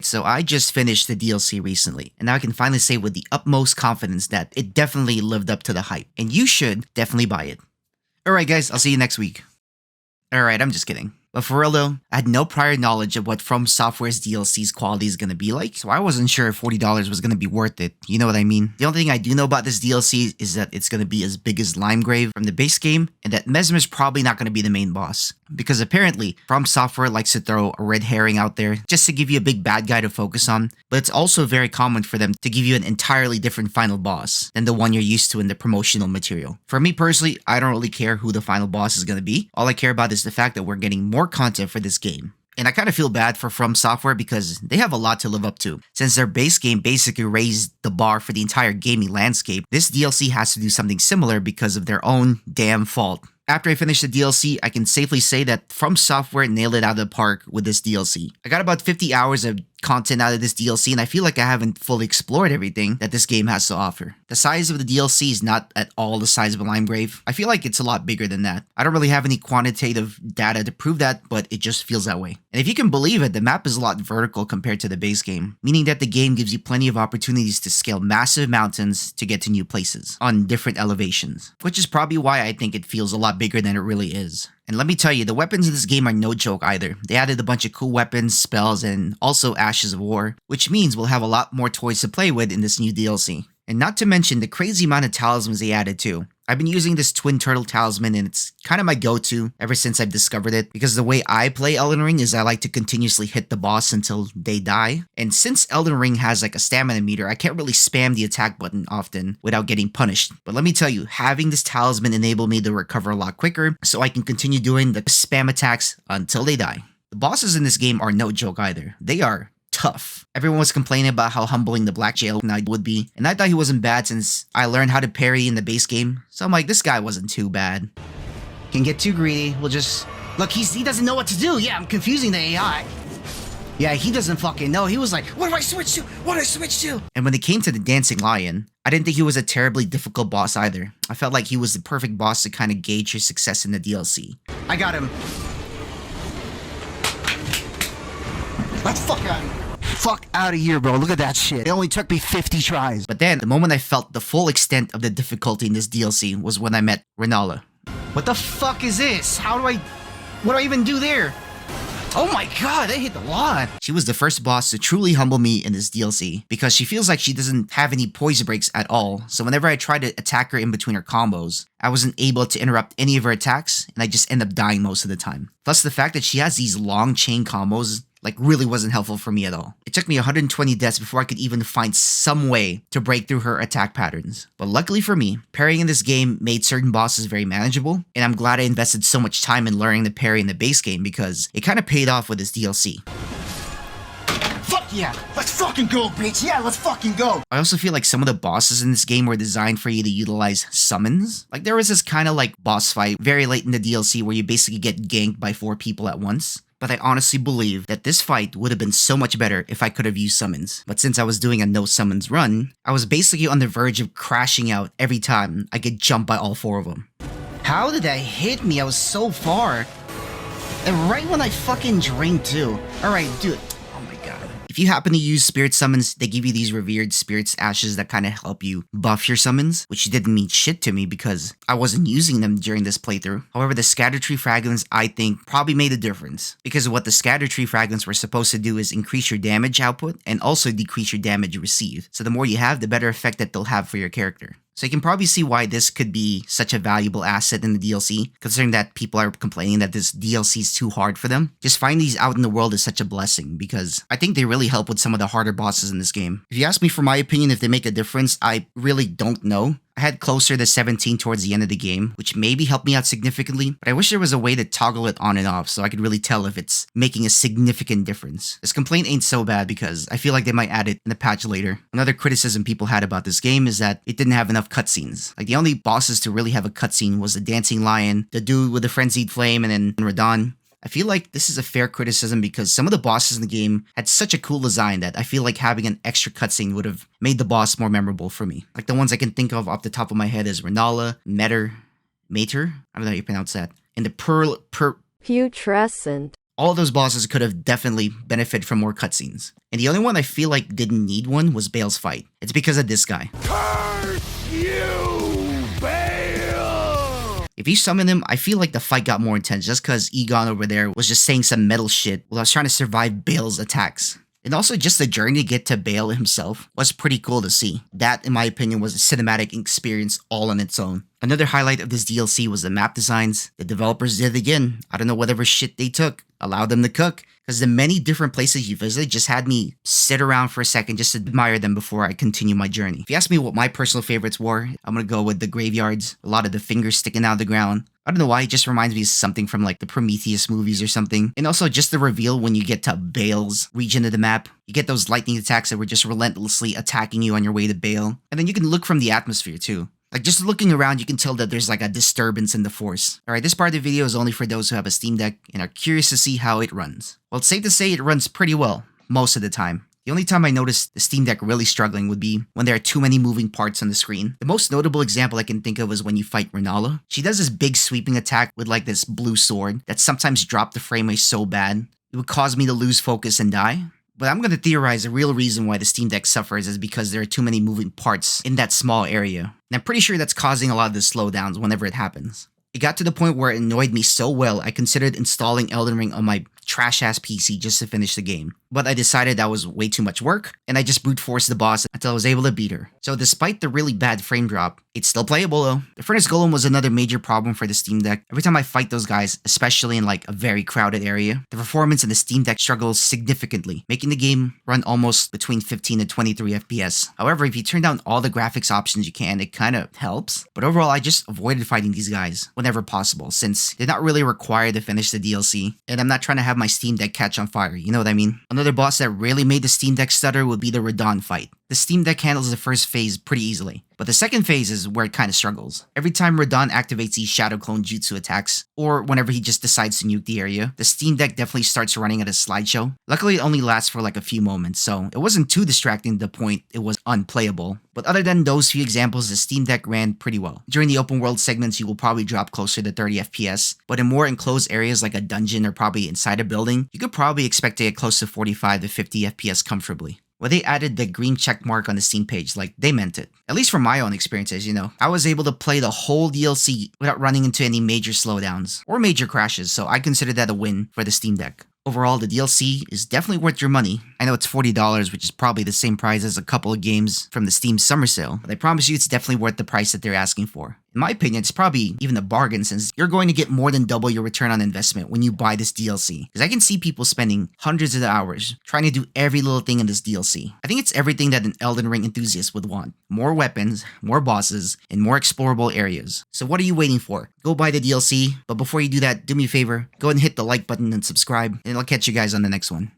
So I just finished the DLC recently, and now I can finally say with the utmost confidence that it definitely lived up to the hype, and you should definitely buy it. Alright guys, I'll see you next week. Alright, I'm just kidding. But for real though, I had no prior knowledge of what From Software's DLC's quality is gonna be like, so I wasn't sure if $40 was gonna be worth it, you know what I mean? The only thing I do know about this DLC is that it's gonna be as big as Limegrave from the base game, and that Mesmer's probably not gonna be the main boss. Because apparently, From Software likes to throw a red herring out there just to give you a big bad guy to focus on, but it's also very common for them to give you an entirely different final boss than the one you're used to in the promotional material. For me personally, I don't really care who the final boss is gonna be. All I care about is the fact that we're getting more content for this game. And I kind of feel bad for From Software because they have a lot to live up to. Since their base game basically raised the bar for the entire gaming landscape, this DLC has to do something similar because of their own damn fault. After I finish the DLC, I can safely say that From Software nailed it out of the park with this DLC. I got about 50 hours of content out of this DLC, and I feel like I haven't fully explored everything that this game has to offer. The size of the DLC is not at all the size of a Limegrave. I feel like it's a lot bigger than that. I don't really have any quantitative data to prove that, but it just feels that way. And if you can believe it, the map is a lot vertical compared to the base game, meaning that the game gives you plenty of opportunities to scale massive mountains to get to new places on different elevations, which is probably why I think it feels a lot bigger than it really is. And let me tell you, the weapons in this game are no joke either. They added a bunch of cool weapons, spells, and also Ashes of War, which means we'll have a lot more toys to play with in this new DLC. And not to mention the crazy amount of talismans they added too. I've been using this Twin Turtle talisman and it's kind of my go-to ever since I've discovered it, because the way I play Elden Ring is I like to continuously hit the boss until they die. And since Elden Ring has like a stamina meter, I can't really spam the attack button often without getting punished. But let me tell you, having this talisman enabled me to recover a lot quicker, so I can continue doing the spam attacks until they die. The bosses in this game are no joke either. They are tough. Everyone was complaining about how humbling the Black Jail Knight would be, and I thought he wasn't bad since I learned how to parry in the base game, so I'm like, this guy wasn't too bad. Can get too greedy, we'll just... Look, he doesn't know what to do. Yeah, I'm confusing the AI. Yeah, he doesn't fucking know. He was like, what do I switch to? What do I switch to? And when it came to the Dancing Lion, I didn't think he was a terribly difficult boss either. I felt like he was the perfect boss to kind of gauge your success in the DLC. I got him. Let's fuck out of here. Fuck out of here, bro. Look at that shit. It only took me 50 tries. But then, the moment I felt the full extent of the difficulty in this DLC was when I met Renala. What the fuck is this? What do I even do there? Oh my god, I hit a lot. She was the first boss to truly humble me in this DLC, because she feels like she doesn't have any poison breaks at all, so whenever I tried to attack her in between her combos, I wasn't able to interrupt any of her attacks, and I just end up dying most of the time. Plus the fact that she has these long chain combos really wasn't helpful for me at all. It took me 120 deaths before I could even find some way to break through her attack patterns. But luckily for me, parrying in this game made certain bosses very manageable, and I'm glad I invested so much time in learning the parry in the base game because it kind of paid off with this DLC. Fuck yeah! Let's fucking go, bitch! Yeah, let's fucking go! I also feel like some of the bosses in this game were designed for you to utilize summons. Like there was this kind of boss fight very late in the DLC where you basically get ganked by 4 people at once. But I honestly believe that this fight would have been so much better if I could have used summons. But since I was doing a no summons run, I was basically on the verge of crashing out every time I get jumped by all 4 of them. How did that hit me? I was so far. And right when I fucking drained too. Alright, dude. Oh my god. If you happen to use spirit summons, they give you these revered spirits ashes that kind of help you buff your summons, which didn't mean shit to me because I wasn't using them during this playthrough. However, the scatter tree fragments I think probably made a difference, because what the scatter tree fragments were supposed to do is increase your damage output and also decrease your damage received. So the more you have, the better effect that they'll have for your character. So you can probably see why this could be such a valuable asset in the DLC, considering that people are complaining that this DLC is too hard for them. Just finding these out in the world is such a blessing, because I think they really help with some of the harder bosses in this game. If you ask me for my opinion if they make a difference, I really don't know. I had closer to 17 towards the end of the game, which maybe helped me out significantly, but I wish there was a way to toggle it on and off so I could really tell if it's making a significant difference. This complaint ain't so bad because I feel like they might add it in the patch later. Another criticism people had about this game is that it didn't have enough cutscenes. Like the only bosses to really have a cutscene was the Dancing Lion, the dude with the Frenzied Flame, and then Radahn. I feel like this is a fair criticism because some of the bosses in the game had such a cool design that I feel like having an extra cutscene would have made the boss more memorable for me. Like the ones I can think of off the top of my head is Renala, Mater, I don't know how you pronounce that, and the Putrescent. All those bosses could have definitely benefited from more cutscenes. And the only one I feel like didn't need one was Bale's fight. It's because of this guy. Curse you, Bale! If you summon him, I feel like the fight got more intense just because Egon over there was just saying some metal shit while I was trying to survive Bale's attacks. And also just the journey to get to Bale himself was pretty cool to see. That, in my opinion, was a cinematic experience all on its own. Another highlight of this DLC was the map designs. The developers did it again. I don't know whatever shit they took, allowed them to cook, because the many different places you visit just had me sit around for a second just to admire them before I continue my journey. If you ask me what my personal favorites were, I'm gonna go with the graveyards, a lot of the fingers sticking out of the ground. I don't know why, it just reminds me of something from like the Prometheus movies or something. And also just the reveal when you get to Bale's region of the map. You get those lightning attacks that were just relentlessly attacking you on your way to Bale. And then you can look from the atmosphere too. Like just looking around, you can tell that there's like a disturbance in the force. Alright, this part of the video is only for those who have a Steam Deck and are curious to see how it runs. Well, it's safe to say it runs pretty well, most of the time. The only time I noticed the Steam Deck really struggling would be when there are too many moving parts on the screen. The most notable example I can think of is when you fight Renala. She does this big sweeping attack with like this blue sword that sometimes dropped the frame rate so bad it would cause me to lose focus and die. But I'm going to theorize the real reason why the Steam Deck suffers is because there are too many moving parts in that small area. And I'm pretty sure that's causing a lot of the slowdowns whenever it happens. It got to the point where it annoyed me so well I considered installing Elden Ring on my trash-ass PC just to finish the game. But I decided that was way too much work, and I just brute forced the boss until I was able to beat her. So despite the really bad frame drop, it's still playable though. The Furnace Golem was another major problem for the Steam Deck. Every time I fight those guys, especially in like a very crowded area, the performance in the Steam Deck struggles significantly, making the game run almost between 15 and 23 FPS. However, if you turn down all the graphics options you can, it kind of helps. But overall, I just avoided fighting these guys whenever possible, since they're not really required to finish the DLC, and I'm not trying to have my Steam Deck catch on fire, you know what I mean? Another boss that really made the Steam Deck stutter would be the Radahn fight. The Steam Deck handles the first phase pretty easily, but the second phase is where it kind of struggles. Every time Radahn activates these Shadow Clone Jutsu attacks, or whenever he just decides to nuke the area, the Steam Deck definitely starts running at a slideshow. Luckily, it only lasts for like a few moments, so it wasn't too distracting to the point it was unplayable. But other than those few examples, the Steam Deck ran pretty well. During the open world segments, you will probably drop closer to 30 FPS, but in more enclosed areas like a dungeon or probably inside a building, you could probably expect to get close to 45 to 50 FPS comfortably. Well, they added the green check mark on the Steam page, like they meant it. At least from my own experiences, you know. I was able to play the whole DLC without running into any major slowdowns or major crashes, so I consider that a win for the Steam Deck. Overall, the DLC is definitely worth your money. I know it's $40, which is probably the same price as a couple of games from the Steam summer sale, but I promise you it's definitely worth the price that they're asking for. In my opinion, it's probably even a bargain since you're going to get more than double your return on investment when you buy this DLC. Because I can see people spending hundreds of hours trying to do every little thing in this DLC. I think it's everything that an Elden Ring enthusiast would want. More weapons, more bosses, and more explorable areas. So what are you waiting for? Go buy the DLC, but before you do that, do me a favor, go ahead and hit the like button and subscribe, and I'll catch you guys on the next one.